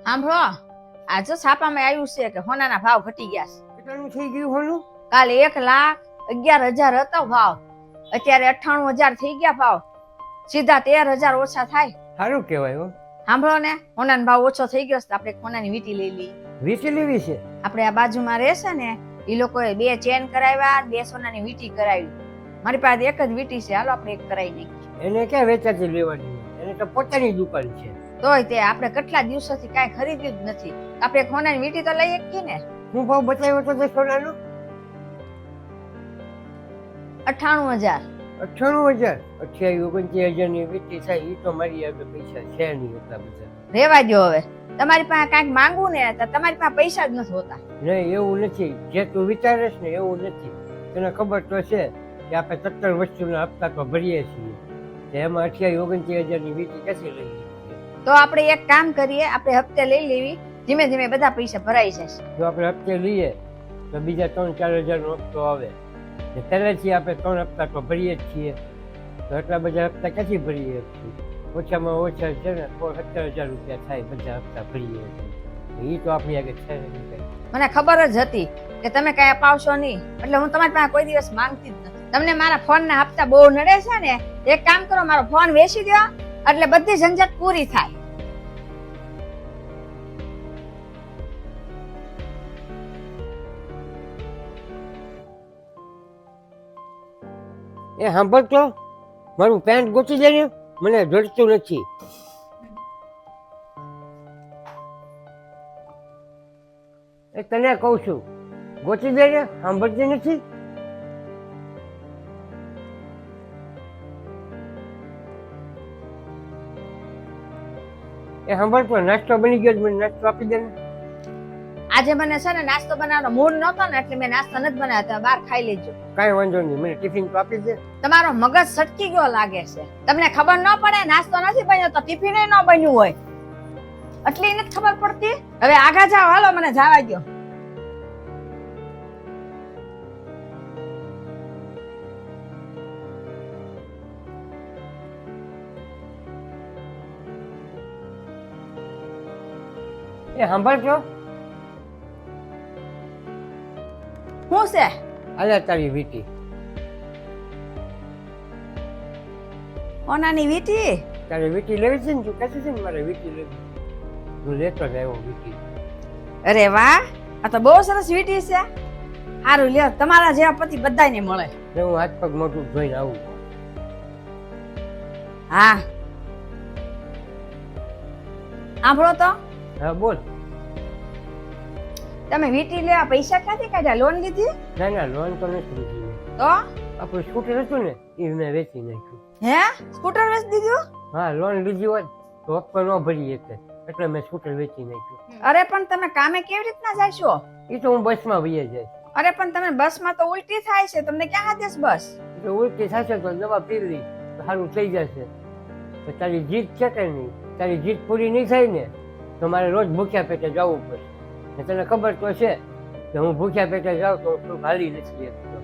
સાંભળો, આજે છાપામાં આવ્યું છે કે સોનાના ભાવ ઘટી ગયા છે. કેટલાનું થઈ ગયું હોનું? કાલે 1,11,000 હતો ભાવ, અત્યારે 98,000 થઈ ગયા ભાવ. સીધા 13,000 ઓછા થાય. સારું કહેવાય હો. સાંભળો ને, સોનાનો ભાવ ઓછો થઈ ગયો છે, આપણે સોનાની વીંટી લઈ લઈએ. વીંટી લેવી છે? આપણે આ બાજુમાં રહેશે ને એ લોકોએ 2 ચેન કરાવ્યા, 2 સોનાની વીંટી કરાવી. મારી પાસે એક જ વીંટી છે, હાલો આપણે એક કરાવી નાખીએ. એને ક્યાં વેચાતી લેવાની? એને તો પોતાની દુકાન છે. તોય તે આપણે કેટલા દિવસોથી કાંઈ ખરીદ્યું જ નથી. આપણે એક સોનાની વીંટી તો લઈ શકીએ ને. શું ભાવ બતાવ્યો તો તે સોનાનો? 98,000. 98,000? 28,29,000 ની વીંટી થાય એ તો મારી આગળ પૈસા છે નહીં એટલા બધા. રેવા દો હવે. તમારી પાસે કાંઈક માંગવું ને તો તમારી પાસે પૈસા જ નથી હોતા. નહીં, એવું નથી. જે તું વિચારે છે ને એવું નથી. તને ખબર તો છે કે આપણે 17 વસ્તુના હપ્તા તો ભરીએ છીએ, એમાં 28,29,000 ની વીંટી ક્યાંથી લઈએ? તો આપણે એક કામ કરીએ, આપણે હપ્તે લઈ લેવી, ધીમે ધીમે બધા પૈસા ભરાઈ જશે. જો આપણે હપ્તે લઈએ તો બીજા 3-4 હજારનો હપ્તો આવે. પહેલેથી આપણે 3 હપ્તા તો ભરીએ જ છીએ, તો એટલા બધા હપ્તા ક્યાંથી ભરીએ છીએ? ઓછામાં ઓછા છે ને 17,000 રૂપિયા થાય બધા હપ્તા ભરીએ છીએ. એ તો આપણી આગળ છે ને. મને ખબર જ હતી કે તમે કઈ અપાવશો નહીં, એટલે હું તમારી પાસે કોઈ દિવસ માંગતી જ નથી. તમને મારા ફોનના હપ્તા બહુ નડે છે ને, એક કામ કરો, મારો ફોન વેચી દો એટલે બધી ઝંઝટ પૂરી થાય. એ સાંભળતો, મારું પેન્ટ ગોતી દે ને, મને જડતું નથી. એ તને કહું છું, ગોતી દે ને, સાંભળતી નથી. એ સાંભળતો, નાસ્તો બની ગયો, મને નાસ્તો આપી દે ને. આજે મને છે ને નાસ્તો બનાવવાનો મૂડ નહોતો ને, એટલે મેં નાસ્તો નથી બનાવ્યો. તમે બહાર ખાઈ લેજો. કાંઈ વાંધો નહીં, મને ટિફિન તો આપી દે. તમારો મગજ સટકી ગયો લાગે છે. તમને ખબર ન પડે નાસ્તો નથી બન્યો તો ટિફિન ન બન્યું હોય, એટલી નથી ખબર પડતી. હવે આગા જાઓ, હાલો મને જવા દો. એ સાંભળતો, શું છે? આલે તારી વીંટી. ઓનાની વીંટી? તારે વીંટી લેવી છે ને? તું કહેતી છે ને મારે વીંટી લેવી. હું લેતો જ આવ્યો વીંટી. અરે વાહ, આ તો બહુ સરસ વીંટી છે. સારું લ્યો, તમારા જેવા પતિ બધાને મળે. હું હાથ પગ મોટું ધોઈને આવું. હા, સાંભળો તો, હા બોલ. તમે વીંટી લેવા પૈસા ક્યાંથી કાઢ્યા? લોન લીધી? ના ના, લોન તો નથી લીધી. તો આપણું સ્કૂટર હતું ને એ મેં વેચી નાખ્યું. હે, સ્કૂટર વેચી દીધું? હા, લોન લીધી હોત તો હપ્તો ન ભરી શકે, એટલે મેં સ્કૂટર વેચી નાખ્યું. અરે પણ તમે કામે કેવી રીતના જશો? એ તો હું બસમાં વહી જાય. અરે પણ તમે બસમાં તો ઉલટી થાય છે, તમને ક્યાં હાથે બસ? એટલે ઉલટી થશે તો દવા પીવી તો સારું થઈ જશે. તો તારી જીદ છે કે નહીં? તારી જીદ પૂરી નહીં થાય ને તો મારે રોજ ભૂખ્યા પેટે જવું પડશે. ને તને ખબર તો છે કે હું ભૂખ્યા પેટે જાઉં તો હું હાલી નથી શકતો.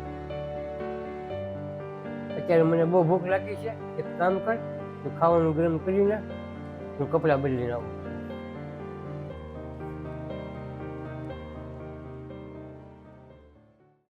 અત્યારે મને બહુ ભૂખ લાગી છે. એક કામ કર, તું ખાવાનું ગરમ કરીને હું કપડાં બદલીને આવું.